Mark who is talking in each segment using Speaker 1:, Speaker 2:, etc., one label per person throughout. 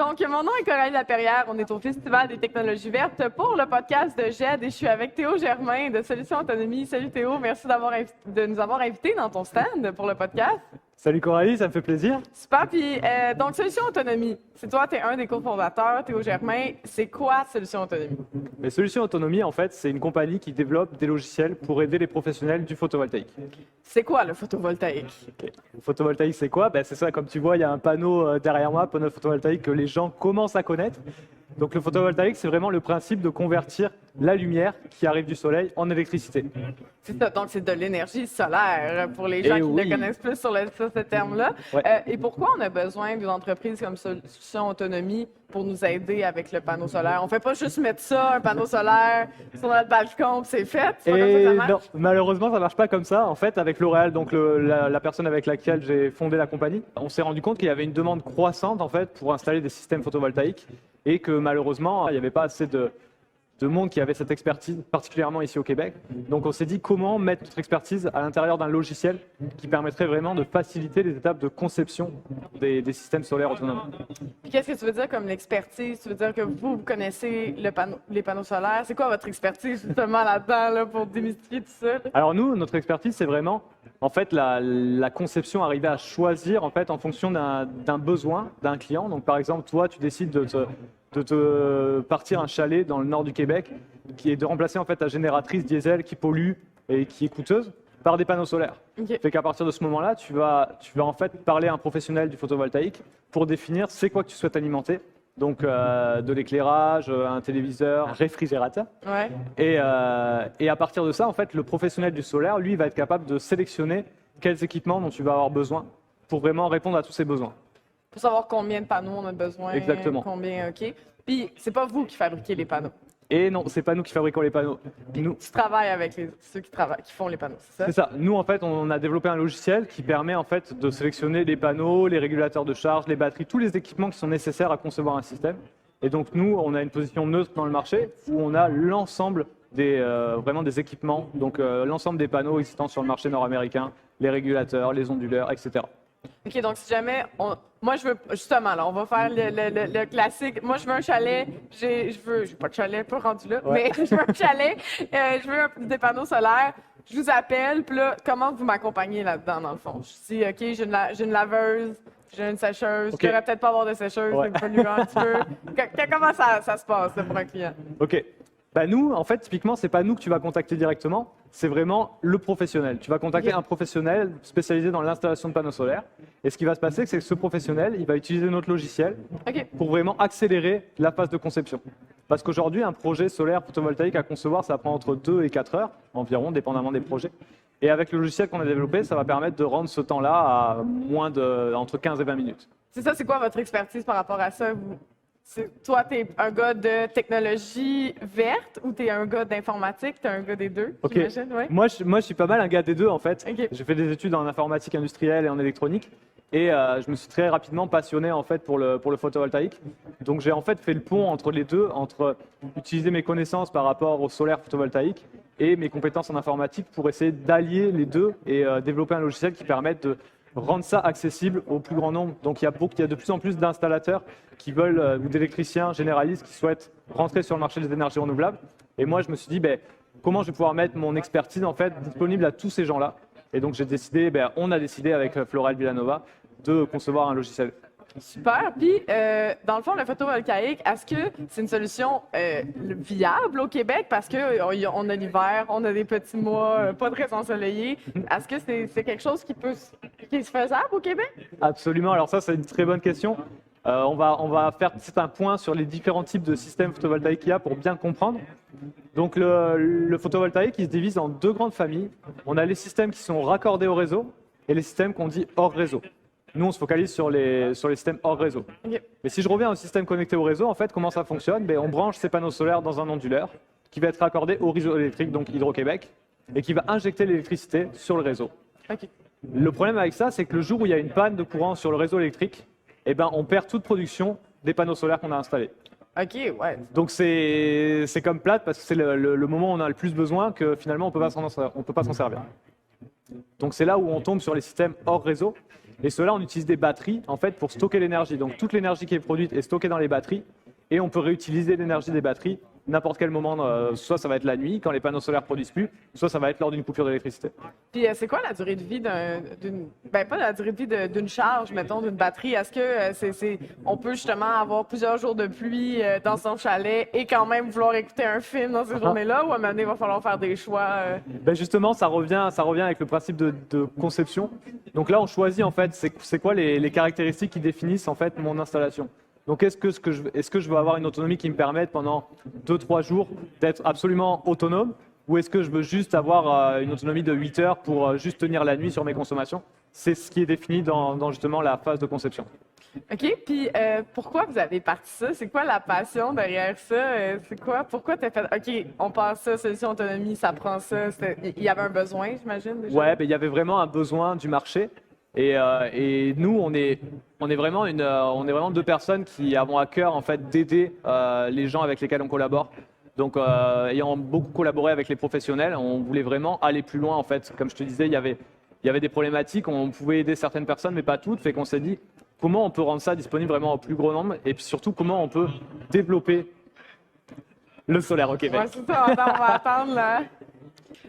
Speaker 1: Donc, mon nom est Coralie Laperrière. On est au Festival des technologies vertes pour le podcast de GED et je suis avec Théo Germain de Solutions Autonomie. Salut Théo, merci de nous avoir invités dans ton stand pour le podcast.
Speaker 2: Salut Coralie, ça me fait plaisir.
Speaker 1: Super. Puis, donc, Solutions Autonomie, c'est toi, tu es un des cofondateurs, Théo Germain. C'est quoi Solutions Autonomie?
Speaker 2: Les Solutions Autonomie, en fait, c'est une compagnie qui développe des logiciels pour aider les professionnels du photovoltaïque.
Speaker 1: C'est quoi le photovoltaïque?
Speaker 2: Le photovoltaïque, c'est quoi? C'est ça, comme tu vois, il y a un panneau derrière moi, panneau photovoltaïque que les gens commencent à connaître. Donc le photovoltaïque, c'est vraiment le principe de convertir la lumière qui arrive du soleil en électricité.
Speaker 1: C'est ça, donc c'est de l'énergie solaire pour les gens qui le connaissent plus sur ce terme-là.
Speaker 2: Ouais.
Speaker 1: Et pourquoi on a besoin d'une entreprise comme Solutions Autonomie pour nous aider avec le panneau solaire? On ne fait pas juste mettre ça, un panneau solaire sur notre balcon, puis c'est fait. C'est pas comme ça que ça marche?
Speaker 2: Non, malheureusement, ça ne marche pas comme ça. En fait, avec L'Oréal, donc la personne avec laquelle j'ai fondé la compagnie, on s'est rendu compte qu'il y avait une demande croissante en fait pour installer des systèmes photovoltaïques et que malheureusement, il n'y avait pas assez de monde qui avait cette expertise, particulièrement ici au Québec. Donc on s'est dit comment mettre notre expertise à l'intérieur d'un logiciel qui permettrait vraiment de faciliter les étapes de conception des systèmes solaires autonomes.
Speaker 1: Puis qu'est-ce que tu veux dire comme l'expertise? Tu veux dire que vous connaissez les panneaux solaires. C'est quoi votre expertise justement là-dedans là, pour démystifier tout ça?
Speaker 2: Alors nous, notre expertise, c'est vraiment en fait la conception, arriver à choisir en fait en fonction d'un besoin d'un client. Donc par exemple, toi, tu décides de te partir un chalet dans le nord du Québec, qui est de remplacer en fait ta génératrice diesel qui pollue et qui est coûteuse par des panneaux solaires.
Speaker 1: Okay.
Speaker 2: Fait qu'à partir de ce moment-là, tu vas en fait parler à un professionnel du photovoltaïque pour définir c'est quoi que tu souhaites alimenter. Donc de l'éclairage, un téléviseur, un réfrigérateur.
Speaker 1: Ouais.
Speaker 2: Et à partir de ça, en fait, le professionnel du solaire, lui, va être capable de sélectionner quels équipements dont tu vas avoir besoin pour vraiment répondre à tous ces besoins.
Speaker 1: Pour savoir combien de panneaux on a besoin.
Speaker 2: Exactement.
Speaker 1: Combien, OK. Puis, c'est pas vous qui fabriquez les panneaux.
Speaker 2: Et non, c'est pas nous qui fabriquons les panneaux. Nous,
Speaker 1: tu travailles avec ceux qui font les panneaux, c'est ça?
Speaker 2: C'est ça. Nous, en fait, on a développé un logiciel qui permet en fait de sélectionner les panneaux, les régulateurs de charge, les batteries, tous les équipements qui sont nécessaires à concevoir un système. Et donc, nous, on a une position neutre dans le marché où on a l'ensemble vraiment des équipements, donc l'ensemble des panneaux existants sur le marché nord-américain, les régulateurs, les onduleurs, etc.
Speaker 1: OK, donc si jamais, moi je veux, justement, là, on va faire le classique. Moi je veux un chalet, j'ai pas de chalet, pas rendu là, mais je veux un chalet, je veux des panneaux solaires, je vous appelle, puis là, comment vous m'accompagnez là-dedans, dans le fond? Je dis, OK, j'ai une laveuse, j'ai une sécheuse, je devrais peut-être pas avoir de sécheuse, c'est polluant un petit peu. Comment ça se passe là, pour un client?
Speaker 2: OK. Nous, en fait, typiquement, c'est pas nous que tu vas contacter directement, c'est vraiment le professionnel. Tu vas contacter un professionnel spécialisé dans l'installation de panneaux solaires. Et ce qui va se passer, c'est que ce professionnel, il va utiliser notre logiciel pour vraiment accélérer la phase de conception. Parce qu'aujourd'hui, un projet solaire photovoltaïque à concevoir, ça prend entre 2 et 4 heures environ, dépendamment des projets. Et avec le logiciel qu'on a développé, ça va permettre de rendre ce temps-là à entre 15 et 20 minutes.
Speaker 1: C'est ça, c'est quoi votre expertise par rapport à ça? Toi, tu es un gars de technologie verte ou tu es un gars d'informatique? Tu es un gars des deux, j'imagine? Ouais.
Speaker 2: Moi, je suis pas mal un gars des deux, en fait.
Speaker 1: Okay.
Speaker 2: J'ai fait des études en informatique industrielle et en électronique. Et je me suis très rapidement passionné en fait, pour le photovoltaïque. Donc j'ai en fait fait le pont entre les deux, entre utiliser mes connaissances par rapport au solaire photovoltaïque et mes compétences en informatique pour essayer d'allier les deux et développer un logiciel qui permette de rendre ça accessible au plus grand nombre. Donc il y a de plus en plus d'installateurs qui veulent, ou d'électriciens généralistes qui souhaitent rentrer sur le marché des énergies renouvelables. Et moi, je me suis dit, comment je vais pouvoir mettre mon expertise en fait, disponible à tous ces gens-là. Et donc on a décidé avec Floral Villanova de concevoir un logiciel.
Speaker 1: Super. Puis, dans le fond, le photovoltaïque, est-ce que c'est une solution viable au Québec? Parce qu'on a l'hiver, on a des petits mois pas très ensoleillés. Est-ce que c'est quelque chose qui est faisable au Québec?
Speaker 2: Absolument. Alors ça, c'est une très bonne question. On va faire un point sur les différents types de systèmes photovoltaïques qu'il y a pour bien comprendre. Donc le photovoltaïque, il se divise en deux grandes familles. On a les systèmes qui sont raccordés au réseau et les systèmes qu'on dit hors réseau. Nous, on se focalise sur les systèmes hors réseau.
Speaker 1: Okay.
Speaker 2: Mais si je reviens au système connecté au réseau, en fait, comment ça fonctionne? On branche ces panneaux solaires dans un onduleur qui va être raccordé au réseau électrique, donc Hydro-Québec, et qui va injecter l'électricité sur le réseau.
Speaker 1: Okay.
Speaker 2: Le problème avec ça, c'est que le jour où il y a une panne de courant sur le réseau électrique, on perd toute production des panneaux solaires qu'on a installés.
Speaker 1: OK, ouais.
Speaker 2: Donc c'est comme plate parce que c'est le moment où on a le plus besoin que finalement on peut pas s'en servir. Donc c'est là où on tombe sur les systèmes hors réseau. Et ceux-là, on utilise des batteries en fait pour stocker l'énergie. Donc toute l'énergie qui est produite est stockée dans les batteries et on peut réutiliser l'énergie des batteries n'importe quel moment. Soit ça va être la nuit quand les panneaux solaires produisent plus, soit ça va être lors d'une coupure d'électricité.
Speaker 1: Puis c'est quoi la durée de vie pas la durée de vie d'une charge, mettons, d'une batterie? Est-ce que on peut justement avoir plusieurs jours de pluie dans son chalet et quand même vouloir écouter un film dans ces journées-là, ou à un moment donné, il va falloir faire des choix?
Speaker 2: Ben justement, ça revient avec le principe de conception. Donc là, on choisit en fait, c'est quoi les caractéristiques qui définissent en fait mon installation. Donc est-ce que je veux avoir une autonomie qui me permette pendant 2-3 jours d'être absolument autonome, ou est-ce que je veux juste avoir une autonomie de 8 heures pour juste tenir la nuit sur mes consommations? C'est ce qui est défini dans justement la phase de conception.
Speaker 1: OK. Puis pourquoi vous avez parti ça? C'est quoi la passion derrière ça? C'est quoi? Pourquoi tu as fait OK, on passe ça, solution autonomie, ça prend ça? Il y avait un besoin, j'imagine, déjà?
Speaker 2: Ouais, ben, il y avait vraiment un besoin du marché. Et nous, on est vraiment deux personnes qui avons à cœur en fait d'aider les gens avec lesquels on collabore. Donc, ayant beaucoup collaboré avec les professionnels, on voulait vraiment aller plus loin en fait. Comme je te disais, il y avait des problématiques, on pouvait aider certaines personnes, mais pas toutes. Fait qu'on s'est dit comment on peut rendre ça disponible vraiment au plus grand nombre, et puis surtout comment on peut développer le solaire au Québec.
Speaker 1: Ouais, c'est ça. Attends, on va attendre là.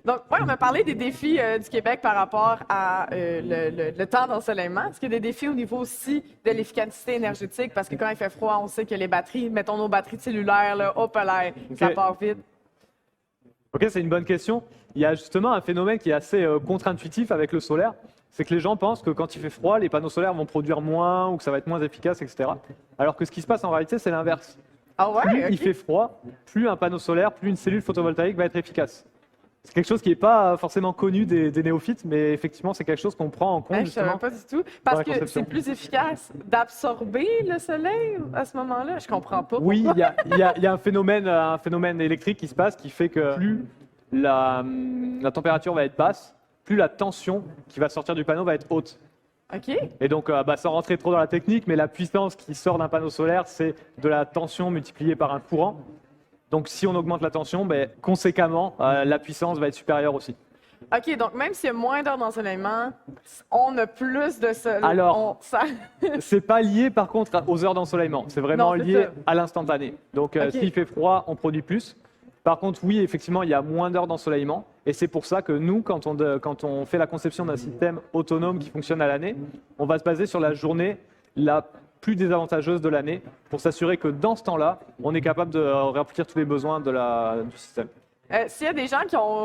Speaker 1: Donc, ouais, on a parlé des défis du Québec par rapport à le temps d'ensoleillement. Est-ce qu'il y a des défis au niveau aussi de l'efficacité énergétique? Parce que quand il fait froid, on sait que les batteries, mettons nos batteries cellulaires, là, hop là, ça part vite.
Speaker 2: Ok, c'est une bonne question. Il y a justement un phénomène qui est assez contre-intuitif avec le solaire. C'est que les gens pensent que quand il fait froid, les panneaux solaires vont produire moins ou que ça va être moins efficace, etc. Alors que ce qui se passe en réalité, c'est l'inverse.
Speaker 1: Ah ouais?
Speaker 2: Plus
Speaker 1: OK.
Speaker 2: il fait froid, plus un panneau solaire, plus une cellule photovoltaïque va être efficace. C'est quelque chose qui n'est pas forcément connu des néophytes, mais effectivement, c'est quelque chose qu'on prend en compte.
Speaker 1: Je ne savais
Speaker 2: Justement.
Speaker 1: pas du tout. Parce
Speaker 2: la
Speaker 1: que
Speaker 2: conception.
Speaker 1: c'est plus efficace d'absorber le soleil à ce moment-là. Je comprends pas.
Speaker 2: Oui,
Speaker 1: pourquoi.
Speaker 2: il y a un phénomène électrique qui se passe qui fait que plus la température va être basse, plus la tension qui va sortir du panneau va être haute.
Speaker 1: OK.
Speaker 2: Et donc, sans rentrer trop dans la technique, mais la puissance qui sort d'un panneau solaire, c'est de la tension multipliée par un courant. Donc, si on augmente la tension, conséquemment, la puissance va être supérieure aussi.
Speaker 1: OK, donc même s'il y a moins d'heures d'ensoleillement, on a plus de soleil.
Speaker 2: Alors, c'est pas lié par contre aux heures d'ensoleillement. C'est vraiment
Speaker 1: Non, c'est
Speaker 2: lié
Speaker 1: ça.
Speaker 2: à l'instantané. Donc,
Speaker 1: Ok.
Speaker 2: s'il fait froid, on produit plus. Par contre, oui, effectivement, il y a moins d'heures d'ensoleillement. Et c'est pour ça que nous, quand on fait la conception d'un système autonome qui fonctionne à l'année, on va se baser sur la journée la plus désavantageuse de l'année pour s'assurer que dans ce temps-là, on est capable de remplir tous les besoins du système.
Speaker 1: S'il y a des gens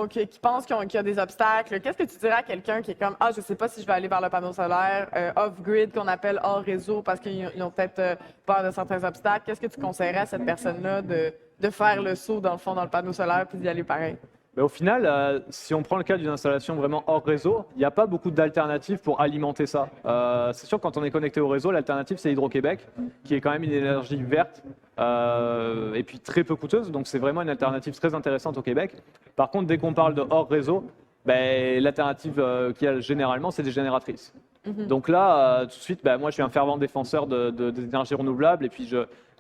Speaker 1: qui pensent qu'il y a des obstacles, qu'est-ce que tu dirais à quelqu'un qui est comme je ne sais pas si je vais aller vers le panneau solaire off-grid, qu'on appelle hors réseau, parce qu'ils ont peut-être peur de certains obstacles? Qu'est-ce que tu conseillerais à cette personne-là de faire le saut dans le fond dans le panneau solaire puis d'y aller pareil?
Speaker 2: Mais au final, si on prend le cas d'une installation vraiment hors réseau, il n'y a pas beaucoup d'alternatives pour alimenter ça. C'est sûr que quand on est connecté au réseau, l'alternative c'est Hydro-Québec, qui est quand même une énergie verte et puis très peu coûteuse. Donc c'est vraiment une alternative très intéressante au Québec. Par contre, dès qu'on parle de hors réseau, l'alternative qu'il y a généralement, c'est des génératrices. Donc là, tout de suite, moi je suis un fervent défenseur des énergies renouvelables et puis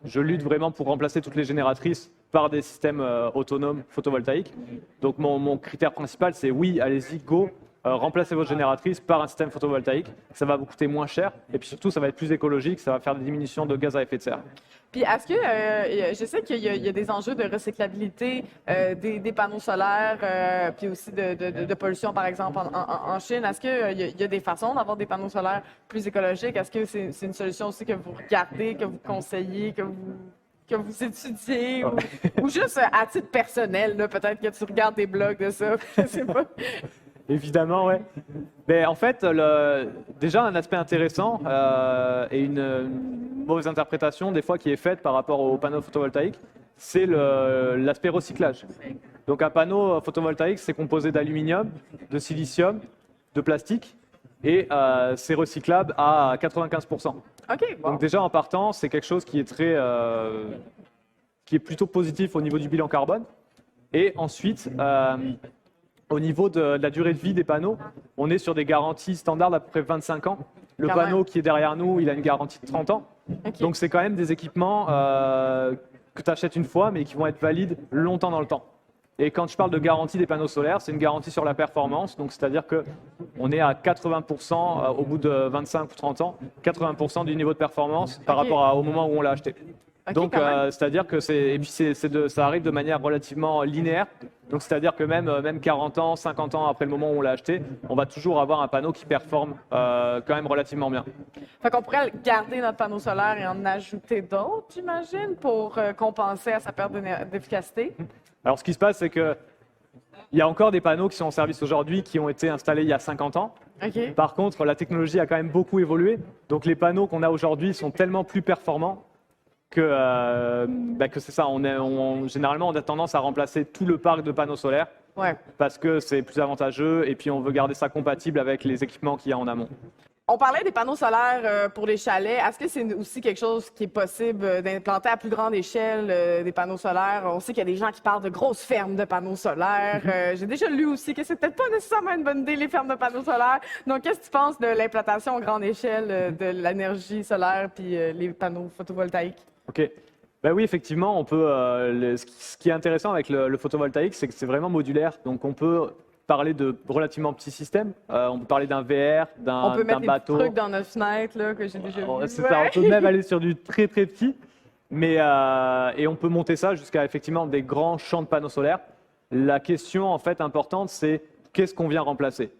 Speaker 2: je lutte vraiment pour remplacer toutes les génératrices par des systèmes autonomes photovoltaïques. Donc mon critère principal, c'est oui, allez-y, go, remplacez votre génératrice par un système photovoltaïque. Ça va vous coûter moins cher et puis surtout, ça va être plus écologique, ça va faire des diminutions de gaz à effet de serre.
Speaker 1: Puis est-ce que, je sais qu'il y a des enjeux de recyclabilité des panneaux solaires, puis aussi de pollution, par exemple, en Chine. Est-ce qu'il y a des façons d'avoir des panneaux solaires plus écologiques? Est-ce que c'est une solution aussi que vous regardez, que vous conseillez, que vous étudiez, ou juste à titre personnel, là, peut-être que tu regardes des blogs de ça, je sais pas.
Speaker 2: Évidemment, ouais. En fait, déjà un aspect intéressant et une mauvaise interprétation des fois qui est faite par rapport aux panneaux photovoltaïques, c'est l'aspect recyclage. Donc un panneau photovoltaïque, c'est composé d'aluminium, de silicium, de plastique et c'est recyclable à 95%.
Speaker 1: OK, bon.
Speaker 2: Donc déjà en partant, c'est quelque chose qui est qui est plutôt positif au niveau du bilan carbone. Et ensuite, au niveau de la durée de vie des panneaux, on est sur des garanties standards d'à peu près 25 ans. Le
Speaker 1: Quand
Speaker 2: panneau
Speaker 1: même.
Speaker 2: qui est derrière nous, il a une garantie de 30 ans.
Speaker 1: OK.
Speaker 2: Donc c'est quand même des équipements que tu achètes une fois, mais qui vont être valides longtemps dans le temps. Et quand je parle de garantie des panneaux solaires, c'est une garantie sur la performance. Donc, c'est-à-dire qu'on est à 80% au bout de 25 ou 30 ans, 80% du niveau de performance par rapport au moment où on l'a acheté. Donc, c'est-à-dire que ça arrive de manière relativement linéaire. Donc, c'est-à-dire que même 40 ans, 50 ans après le moment où on l'a acheté, on va toujours avoir un panneau qui performe quand même relativement bien.
Speaker 1: Fait qu'on pourrait garder notre panneau solaire et en ajouter d'autres, j'imagine, pour compenser à sa perte d'efficacité.
Speaker 2: Alors, ce qui se passe, c'est qu'il y a encore des panneaux qui sont en service aujourd'hui qui ont été installés il y a 50 ans. Par contre, la technologie a quand même beaucoup évolué. Donc, les panneaux qu'on a aujourd'hui sont tellement plus performants que c'est ça. Généralement, on a tendance à remplacer tout le parc de panneaux solaires parce que c'est plus avantageux et puis on veut garder ça compatible avec les équipements qu'il y a en amont.
Speaker 1: On parlait des panneaux solaires pour les chalets. Est-ce que c'est aussi quelque chose qui est possible d'implanter à plus grande échelle des panneaux solaires? On sait qu'il y a des gens qui parlent de grosses fermes de panneaux solaires. J'ai déjà lu aussi que c'est peut-être pas nécessairement une bonne idée, les fermes de panneaux solaires. Donc, qu'est-ce que tu penses de l'implantation à grande échelle de l'énergie solaire puis les panneaux photovoltaïques?
Speaker 2: OK. Ben oui, effectivement, on peut. Ce qui est intéressant avec le photovoltaïque, c'est que c'est vraiment modulaire. Donc, on peut parler de relativement petits systèmes. On peut parler d'un VR, d'un bateau.
Speaker 1: On peut mettre des petits trucs dans notre fenêtre là, que j'ai déjà vu.
Speaker 2: C'est ça, on peut même aller sur du très très petit. Et on peut monter ça jusqu'à effectivement des grands champs de panneaux solaires. La question en fait importante, c'est qu'est-ce qu'on vient remplacer?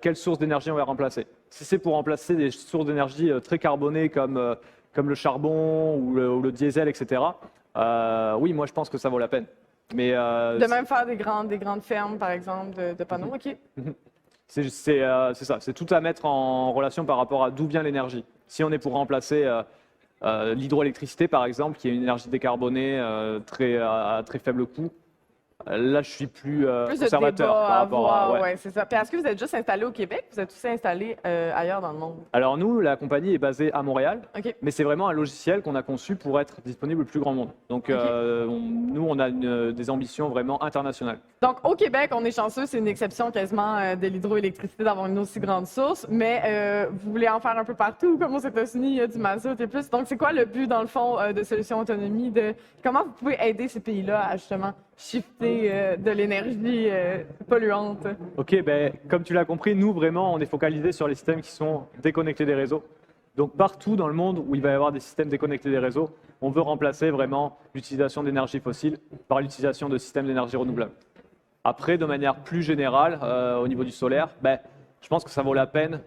Speaker 2: Quelle source d'énergie on va remplacer? Si c'est pour remplacer des sources d'énergie très carbonées comme le charbon ou le diesel, etc., oui, moi je pense que ça vaut la peine. Mais,
Speaker 1: de même faire des grandes fermes, par exemple, de panneaux, OK.
Speaker 2: C'est ça, c'est tout à mettre en relation par rapport à d'où vient l'énergie. Si on est pour remplacer l'hydroélectricité, par exemple, qui est une énergie décarbonée à très faible coût, là, je suis plus conservateur par rapport à...
Speaker 1: Ouais, c'est ça. Puis est-ce que vous êtes juste installé au Québec? Vous êtes aussi installé ailleurs dans le monde?
Speaker 2: Alors nous, la compagnie est basée à Montréal, mais c'est vraiment un logiciel qu'on a conçu pour être disponible au plus grand monde. Donc nous, on a des ambitions vraiment internationales. Donc
Speaker 1: au Québec, on est chanceux, c'est une exception quasiment de l'hydroélectricité d'avoir une aussi grande source, mais vous voulez en faire un peu partout, comme aux États-Unis, il y a du mazout et plus. Donc c'est quoi le but, dans le fond, de Solutions Autonomie? Comment vous pouvez aider ces pays-là à justement shifter de l'énergie polluante?
Speaker 2: OK, ben, comme tu l'as compris, nous, vraiment, on est focalisé sur les systèmes qui sont déconnectés des réseaux. Donc, partout dans le monde où il va y avoir des systèmes déconnectés des réseaux, on veut remplacer vraiment l'utilisation d'énergie fossile par l'utilisation de systèmes d'énergie renouvelable. Après, de manière plus générale, au niveau du solaire, ben, je pense que ça vaut la peine,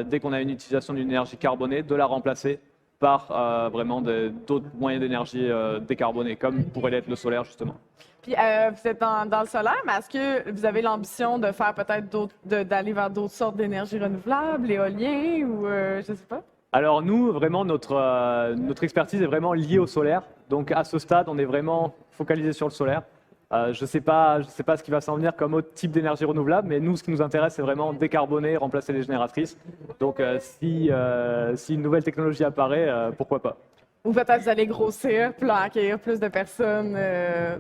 Speaker 2: dès qu'on a une utilisation d'une énergie carbonée, de la remplacer par vraiment d'autres moyens d'énergie décarbonés, comme pourrait l'être le solaire, justement.
Speaker 1: Puis vous êtes dans le solaire, mais est-ce que vous avez l'ambition de faire peut-être d'aller vers d'autres sortes d'énergie renouvelables, l'éolien ou je sais pas?
Speaker 2: Alors nous, vraiment, notre expertise est vraiment liée au solaire. Donc à ce stade, on est vraiment focalisé sur le solaire. Je ne sais pas ce qui va s'en venir comme autre type d'énergie renouvelable, mais nous, ce qui nous intéresse, c'est vraiment décarboner, remplacer les génératrices. Donc si une nouvelle technologie apparaît, pourquoi pas?
Speaker 1: Ou peut-être vous allez grossir, puis là, accueillir plus de personnes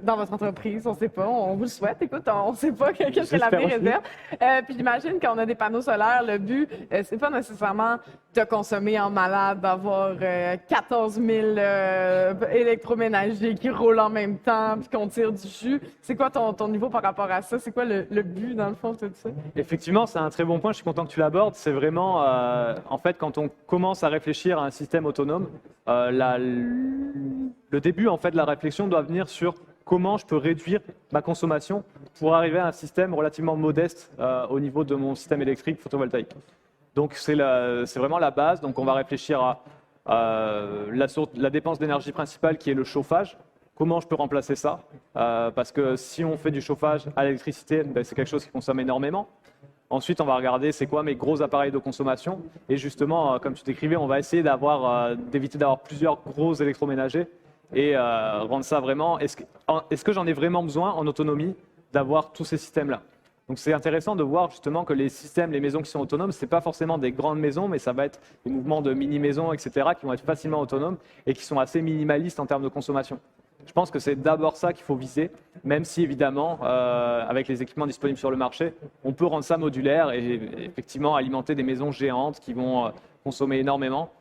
Speaker 1: dans votre entreprise. On ne sait pas. On vous le souhaite. Écoute, on ne sait pas qu'est-ce que l'avenir réserve. Puis j'imagine qu'on a des panneaux solaires. Le but, c'est pas nécessairement de consommer en malade, d'avoir 14 000 électroménagers qui roulent en même temps, puis qu'on tire du jus. C'est quoi ton niveau par rapport à ça? C'est quoi le but, dans le fond, de tout ça?
Speaker 2: Effectivement, c'est un très bon point. Je suis content que tu l'abordes. C'est vraiment, en fait, quand on commence à réfléchir à un système autonome, le début en fait de la réflexion doit venir sur comment je peux réduire ma consommation pour arriver à un système relativement modeste au niveau de mon système électrique photovoltaïque. Donc c'est vraiment la base. Donc on va réfléchir à la dépense d'énergie principale qui est le chauffage. Comment je peux remplacer ça? Parce que si on fait du chauffage à l'électricité, ben, c'est quelque chose qui consomme énormément. Ensuite, on va regarder c'est quoi mes gros appareils de consommation. Et justement, comme tu décrivais, on va essayer d'éviter d'avoir plusieurs gros électroménagers et rendre ça vraiment... Est-ce que j'en ai vraiment besoin en autonomie d'avoir tous ces systèmes-là? Donc c'est intéressant de voir justement que les systèmes, les maisons qui sont autonomes, ce n'est pas forcément des grandes maisons, mais ça va être des mouvements de mini-maisons, etc., qui vont être facilement autonomes et qui sont assez minimalistes en termes de consommation. Je pense que c'est d'abord ça qu'il faut viser, même si évidemment, avec les équipements disponibles sur le marché, on peut rendre ça modulaire et effectivement alimenter des maisons géantes qui vont consommer énormément.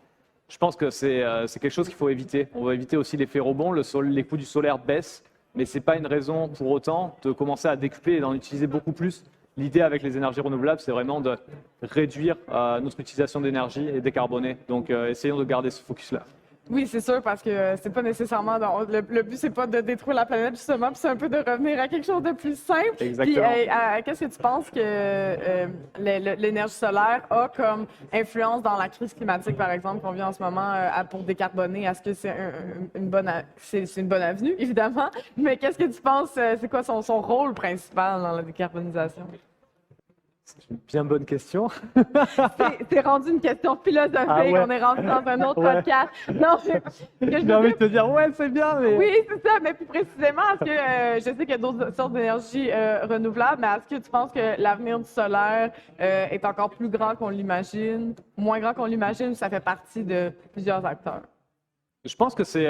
Speaker 2: Je pense que c'est quelque chose qu'il faut éviter. On va éviter aussi l'effet rebond, les coûts du solaire baissent mais ce n'est pas une raison pour autant de commencer à décupler et d'en utiliser beaucoup plus. L'idée avec les énergies renouvelables, c'est vraiment de réduire notre utilisation d'énergie et décarboner. Donc, essayons de garder ce focus-là.
Speaker 1: Oui, c'est sûr, parce que c'est pas nécessairement. Le but, c'est pas de détruire la planète, justement, puis c'est un peu de revenir à quelque chose de plus simple.
Speaker 2: Exactement.
Speaker 1: Puis, qu'est-ce que tu penses que l'énergie solaire a comme influence dans la crise climatique, par exemple, qu'on vit en ce moment pour décarboner? Est-ce que c'est une bonne avenue, évidemment, mais qu'est-ce que tu penses, c'est quoi son rôle principal dans la décarbonisation?
Speaker 2: C'est une bien bonne question.
Speaker 1: C'est rendu une question philosophique.
Speaker 2: Ah ouais.
Speaker 1: On est rendu dans un autre
Speaker 2: Ouais.
Speaker 1: podcast. Non, mais
Speaker 2: J'ai envie de te dire, ouais, c'est bien, mais...
Speaker 1: oui, c'est ça. Mais plus précisément, est-ce que je sais qu'il y a d'autres sortes d'énergie renouvelables, mais est-ce que tu penses que l'avenir du solaire est encore plus grand qu'on l'imagine, moins grand qu'on l'imagine, ou ça fait partie de plusieurs acteurs?
Speaker 2: Je pense que c'est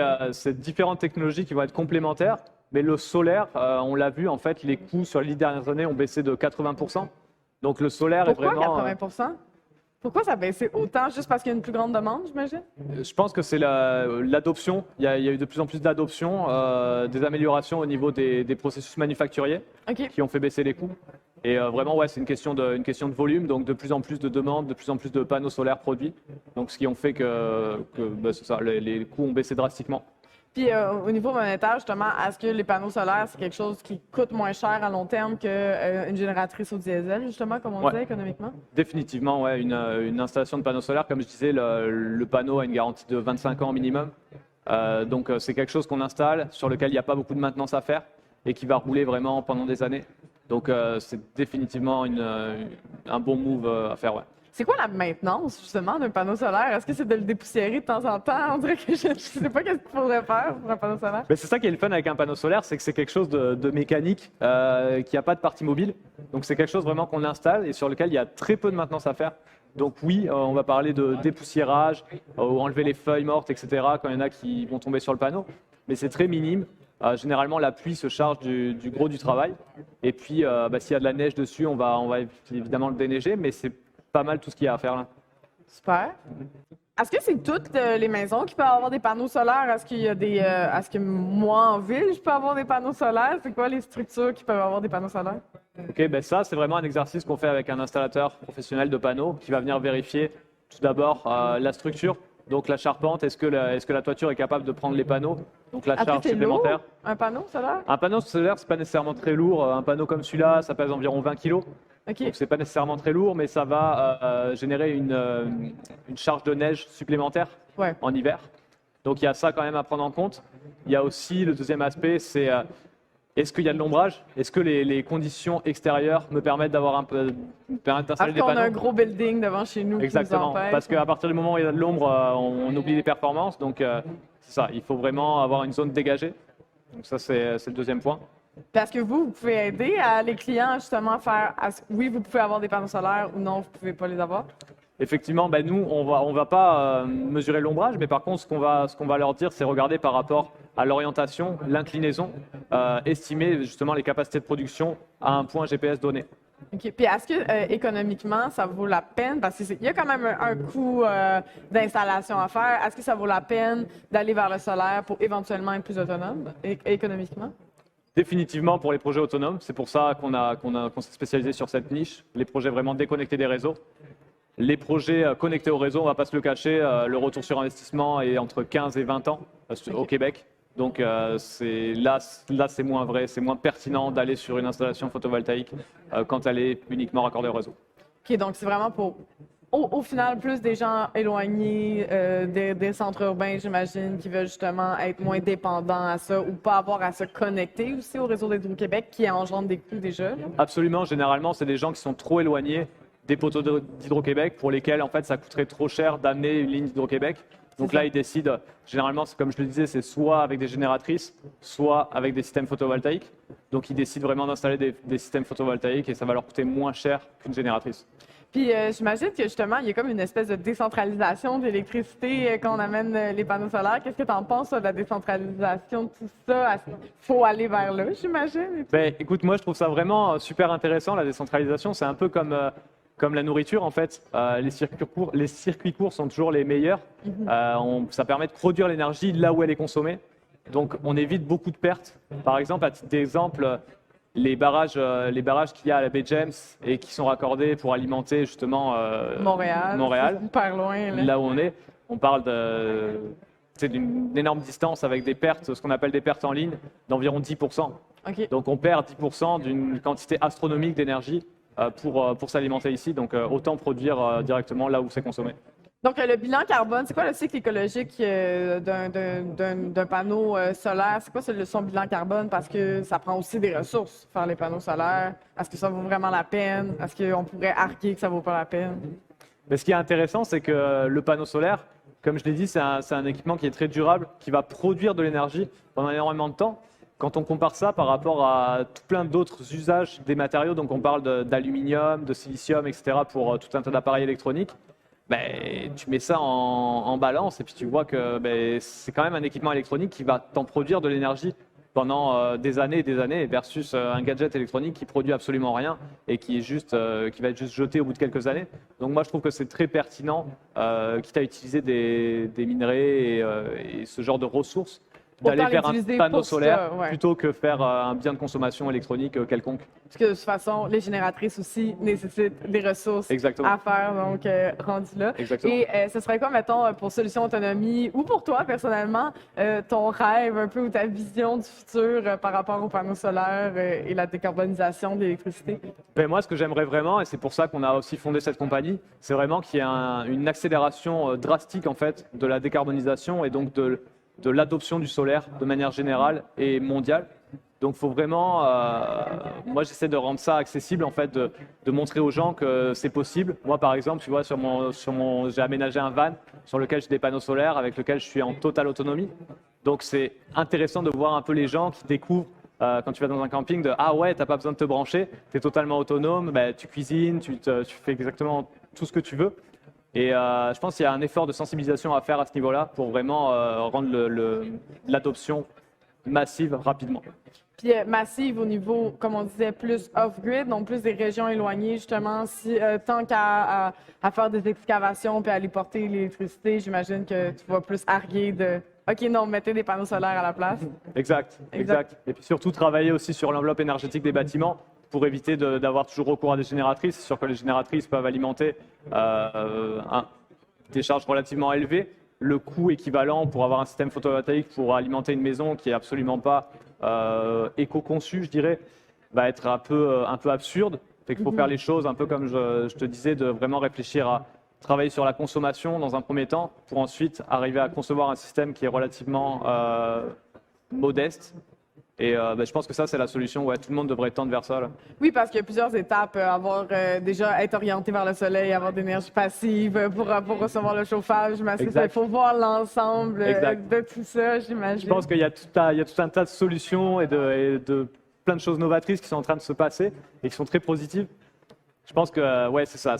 Speaker 2: différentes technologies qui vont être complémentaires, mais le solaire, on l'a vu, en fait, les coûts sur les 10 dernières années ont baissé de 80%. Donc le solaire
Speaker 1: Pourquoi
Speaker 2: est vraiment...
Speaker 1: 80%? Pourquoi ça a baissé autant? Juste parce qu'il y a une plus grande demande, j'imagine?
Speaker 2: Je pense que c'est l'adoption. Il y a eu de plus en plus d'adoption, des améliorations au niveau des processus manufacturiers
Speaker 1: OK.
Speaker 2: qui ont fait baisser les coûts. Et vraiment, ouais, c'est une question de volume, donc de plus en plus de demandes, de plus en plus de panneaux solaires produits. Donc ce qui ont fait que c'est ça, les coûts ont baissé drastiquement.
Speaker 1: Puis au niveau monétaire, justement, est-ce que les panneaux solaires, c'est quelque chose qui coûte moins cher à long terme qu'une génératrice au diesel, justement, comme on
Speaker 2: Ouais.
Speaker 1: disait économiquement?
Speaker 2: Définitivement, ouais, une installation de panneaux solaires, comme je disais, le panneau a une garantie de 25 ans minimum. Donc c'est quelque chose qu'on installe, sur lequel il n'y a pas beaucoup de maintenance à faire et qui va rouler vraiment pendant des années. Donc c'est définitivement un bon move à faire. Ouais.
Speaker 1: C'est quoi la maintenance, justement, d'un panneau solaire? Est-ce que c'est de le dépoussiérer de temps en temps? On dirait que je ne sais pas qu'est-ce qu'il faudrait faire pour un panneau solaire.
Speaker 2: Mais c'est ça qui est le fun avec un panneau solaire, c'est que c'est quelque chose de mécanique, qui n'a pas de partie mobile. Donc c'est quelque chose vraiment qu'on installe et sur lequel il y a très peu de maintenance à faire. Donc oui, on va parler de dépoussiérage, enlever les feuilles mortes, etc. quand il y en a qui vont tomber sur le panneau. Mais c'est très minime. Généralement, la pluie se charge du gros du travail. Et puis, s'il y a de la neige dessus, on va évidemment le déneiger, mais c'est pas mal tout ce qu'il y a à faire là.
Speaker 1: Super. Est-ce que c'est toutes les maisons qui peuvent avoir des panneaux solaires? Est-ce qu'il y a est-ce que moi, en ville, je peux avoir des panneaux solaires? C'est quoi les structures qui peuvent avoir des panneaux solaires?
Speaker 2: Ok, ben ça, c'est vraiment un exercice qu'on fait avec un installateur professionnel de panneaux qui va venir vérifier tout d'abord la structure. Donc la charpente, est-ce que la toiture est capable de prendre les panneaux? Donc la
Speaker 1: Après,
Speaker 2: charge
Speaker 1: c'est
Speaker 2: supplémentaire.
Speaker 1: lourd, un panneau solaire?
Speaker 2: Un panneau solaire, c'est pas nécessairement très lourd. Un panneau comme celui-là, ça pèse environ 20 kg.
Speaker 1: OK.
Speaker 2: Donc c'est pas nécessairement très lourd, mais ça va générer une charge de neige supplémentaire
Speaker 1: Ouais.
Speaker 2: en hiver. Donc il y a ça quand même à prendre en compte. Il y a aussi le deuxième aspect, c'est est-ce qu'il y a de l'ombrage? Est-ce que les conditions extérieures me permettent d'installer
Speaker 1: Est-ce
Speaker 2: des
Speaker 1: qu'on a
Speaker 2: panneaux?
Speaker 1: un gros building devant chez nous qui nous
Speaker 2: Exactement,
Speaker 1: empêche?
Speaker 2: parce qu'à partir du moment où il y a de l'ombre, on oublie les performances. Donc c'est ça, il faut vraiment avoir une zone dégagée. Donc ça, c'est le deuxième point.
Speaker 1: Parce que vous pouvez aider les clients justement à faire. Oui, vous pouvez avoir des panneaux solaires ou non, vous ne pouvez pas les avoir.
Speaker 2: Effectivement, ben nous, on va pas mesurer l'ombrage, mais par contre, ce qu'on va leur dire, c'est regarder par rapport à l'orientation, l'inclinaison, estimer justement les capacités de production à un point GPS donné.
Speaker 1: OK. Puis est-ce que économiquement, ça vaut la peine? Parce qu'il y a quand même un coût d'installation à faire. Est-ce que ça vaut la peine d'aller vers le solaire pour éventuellement être plus autonome économiquement?
Speaker 2: Définitivement pour les projets autonomes, c'est pour ça qu'on s'est spécialisé sur cette niche, les projets vraiment déconnectés des réseaux. Les projets connectés au réseau, on ne va pas se le cacher, le retour sur investissement est entre 15 et 20 ans au Québec. Donc là c'est moins vrai, c'est moins pertinent d'aller sur une installation photovoltaïque quand elle est uniquement raccordée au réseau.
Speaker 1: OK, donc c'est vraiment pour, au final, plus des gens éloignés des centres urbains, j'imagine, qui veulent justement être moins dépendants à ça ou pas avoir à se connecter aussi au réseau d'Hydro-Québec qui engendre des coûts déjà. Là.
Speaker 2: Absolument, généralement c'est des gens qui sont trop éloignés des poteaux d'Hydro-Québec pour lesquels en fait ça coûterait trop cher d'amener une ligne d'Hydro-Québec. Donc là, ils décident, généralement, comme je le disais, c'est soit avec des génératrices, soit avec des systèmes photovoltaïques. Donc ils décident vraiment d'installer des systèmes photovoltaïques et ça va leur coûter moins cher qu'une génératrice.
Speaker 1: Puis j'imagine que justement, il y a comme une espèce de décentralisation de l'électricité quand on amène les panneaux solaires. Qu'est-ce que tu en penses de la décentralisation de tout ça? Il faut aller vers là, j'imagine?
Speaker 2: Ben, écoute, moi je trouve ça vraiment super intéressant, la décentralisation. C'est un peu comme la nourriture en fait. Les circuits courts sont toujours les meilleurs. Ça permet de produire l'énergie là où elle est consommée. Donc on évite beaucoup de pertes. Par exemple, à titre d'exemple, les barrages qu'il y a à la baie James et qui sont raccordés pour alimenter justement
Speaker 1: Montréal. C'est super loin.
Speaker 2: là où on parle d'une énorme distance avec des pertes, ce qu'on appelle des pertes en ligne, d'environ 10%.
Speaker 1: OK.
Speaker 2: Donc on perd 10% d'une quantité astronomique d'énergie pour s'alimenter ici. Donc autant produire directement là où c'est consommé.
Speaker 1: Donc, le bilan carbone, c'est quoi le cycle écologique d'un panneau solaire? C'est quoi son bilan carbone? Parce que ça prend aussi des ressources, faire les panneaux solaires. Est-ce que ça vaut vraiment la peine? Est-ce qu'on pourrait arguer que ça vaut pas la peine?
Speaker 2: Mais ce qui est intéressant, c'est que le panneau solaire, comme je l'ai dit, c'est un équipement qui est très durable, qui va produire de l'énergie pendant énormément de temps. Quand on compare ça par rapport à tout plein d'autres usages des matériaux, donc on parle d'aluminium, de silicium, etc., pour tout un tas d'appareils électroniques, ben, tu mets ça en balance et puis tu vois que c'est quand même un équipement électronique qui va t'en produire de l'énergie pendant des années et des années versus un gadget électronique qui produit absolument rien et qui va être juste jeté au bout de quelques années. Donc moi je trouve que c'est très pertinent, quitte à utiliser des minerais et ce genre de ressources, d'aller vers un panneau solaire plutôt que faire un bien de consommation électronique quelconque.
Speaker 1: Parce que de toute façon, les génératrices aussi nécessitent des ressources à faire, donc rendu là.
Speaker 2: Exactement.
Speaker 1: Et ce serait quoi, mettons, pour Solutions Autonomie ou pour toi personnellement, ton rêve un peu ou ta vision du futur par rapport aux panneaux solaires et la décarbonisation de l'électricité?
Speaker 2: Ben moi, ce que j'aimerais vraiment, et c'est pour ça qu'on a aussi fondé cette compagnie, c'est vraiment qu'il y ait une accélération drastique en fait de la décarbonisation et donc de l'adoption du solaire de manière générale et mondiale. Donc, il faut vraiment, moi j'essaie de rendre ça accessible, en fait, de montrer aux gens que c'est possible. Moi, par exemple, tu vois, j'ai aménagé un van sur lequel j'ai des panneaux solaires, avec lequel je suis en totale autonomie. Donc, c'est intéressant de voir un peu les gens qui découvrent quand tu vas dans un camping ah ouais, t'as pas besoin de te brancher, tu es totalement autonome, tu cuisines, tu fais exactement tout ce que tu veux. Et je pense qu'il y a un effort de sensibilisation à faire à ce niveau-là pour vraiment rendre l'adoption massive rapidement.
Speaker 1: Puis massive au niveau, comme on disait, plus off-grid, donc plus des régions éloignées, justement. Tant qu'à faire des excavations puis à aller porter l'électricité, j'imagine que tu vas plus arguer de OK, non, mettez des panneaux solaires à la place.
Speaker 2: Exact. Et puis surtout travailler aussi sur l'enveloppe énergétique des bâtiments pour éviter d'avoir toujours recours à des génératrices. C'est sûr que les génératrices peuvent alimenter des charges relativement élevées. Le coût équivalent pour avoir un système photovoltaïque pour alimenter une maison qui n'est absolument pas éco-conçu, je dirais, va être un peu absurde. Fait qu'il faut faire les choses un peu comme je te disais, de vraiment réfléchir à travailler sur la consommation dans un premier temps pour ensuite arriver à concevoir un système qui est relativement modeste. Et je pense que ça, c'est la solution. Ouais, tout le monde devrait tendre vers ça. Là.
Speaker 1: Oui, parce qu'il y a plusieurs étapes. Déjà être orienté vers le soleil, avoir de l'énergie passive pour recevoir le chauffage. Il faut voir l'ensemble de tout ça, j'imagine.
Speaker 2: Je pense qu'il y a tout un tas de solutions et de plein de choses novatrices qui sont en train de se passer et qui sont très positives. Je pense que ouais, c'est ça.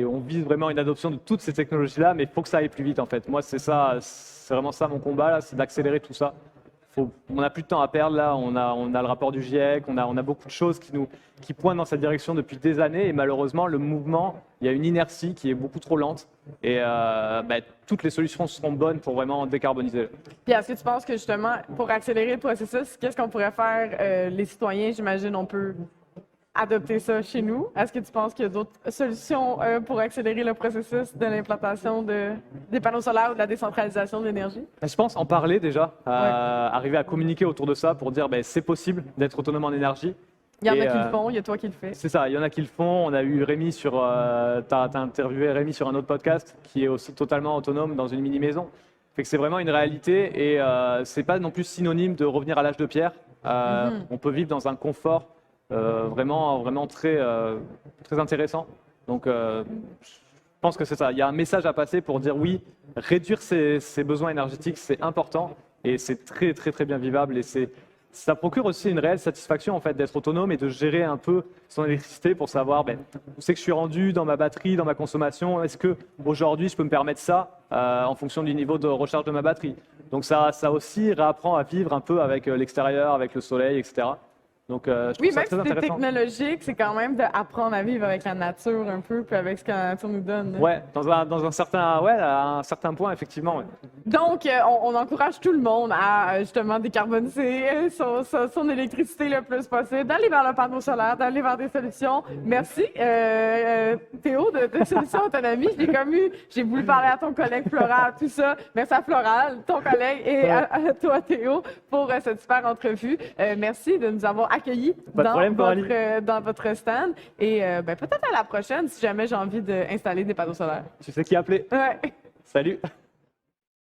Speaker 2: On vise vraiment une adoption de toutes ces technologies-là, mais il faut que ça aille plus vite en fait. Moi, c'est vraiment ça mon combat, là, c'est d'accélérer tout ça. On n'a plus de temps à perdre là, on a le rapport du GIEC, on a beaucoup de choses qui pointent dans cette direction depuis des années et malheureusement le mouvement, il y a une inertie qui est beaucoup trop lente et toutes les solutions seront bonnes pour vraiment décarboniser.
Speaker 1: Puis est-ce que tu penses que justement pour accélérer le processus, qu'est-ce qu'on pourrait faire les citoyens? J'imagine on peut adopter ça chez nous. Est-ce que tu penses qu'il y a d'autres solutions pour accélérer le processus de l'implantation des panneaux solaires ou de la décentralisation de l'énergie?
Speaker 2: Je pense en parler déjà, arriver à communiquer autour de ça pour dire c'est possible d'être autonome en énergie.
Speaker 1: Il y en a qui le font, il y a toi qui le fais.
Speaker 2: C'est ça, il y en a qui le font. On a eu Rémi tu as interviewé Rémi sur un autre podcast qui est aussi totalement autonome dans une mini-maison. Fait que c'est vraiment une réalité et c'est pas non plus synonyme de revenir à l'âge de pierre. On peut vivre dans un confort vraiment très intéressant. Donc, je pense que c'est ça. Il y a un message à passer pour dire oui, réduire ses besoins énergétiques, c'est important et c'est très bien vivable. Et ça procure aussi une réelle satisfaction en fait d'être autonome et de gérer un peu son électricité pour savoir où c'est que je suis rendu dans ma batterie, dans ma consommation. Est-ce que aujourd'hui je peux me permettre ça en fonction du niveau de recharge de ma batterie. Donc ça aussi réapprend à vivre un peu avec l'extérieur, avec le soleil, etc. Donc, je trouve
Speaker 1: Oui,
Speaker 2: ça
Speaker 1: même
Speaker 2: très
Speaker 1: si c'est
Speaker 2: intéressant.
Speaker 1: technologique, c'est quand même d'apprendre à vivre avec la nature un peu, puis avec ce que la nature nous donne. Hein.
Speaker 2: Ouais, dans un certain, ouais, à un certain point, effectivement. Ouais.
Speaker 1: Donc, on encourage tout le monde à justement décarboniser son électricité le plus possible, d'aller vers le panneau solaire, d'aller vers des solutions. Merci, Théo, de Solutions Autonomie. J'ai voulu parler à ton collègue Floral, tout ça. Merci à Floral, ton collègue, et à toi, Théo, pour cette super entrevue. Merci de nous avoir accueillis
Speaker 2: Pas de problème, Coralie.
Speaker 1: dans votre stand. Et peut-être à la prochaine, si jamais j'ai envie d'installer des panneaux solaires.
Speaker 2: Tu sais qui appeler.
Speaker 1: Ouais.
Speaker 2: Salut.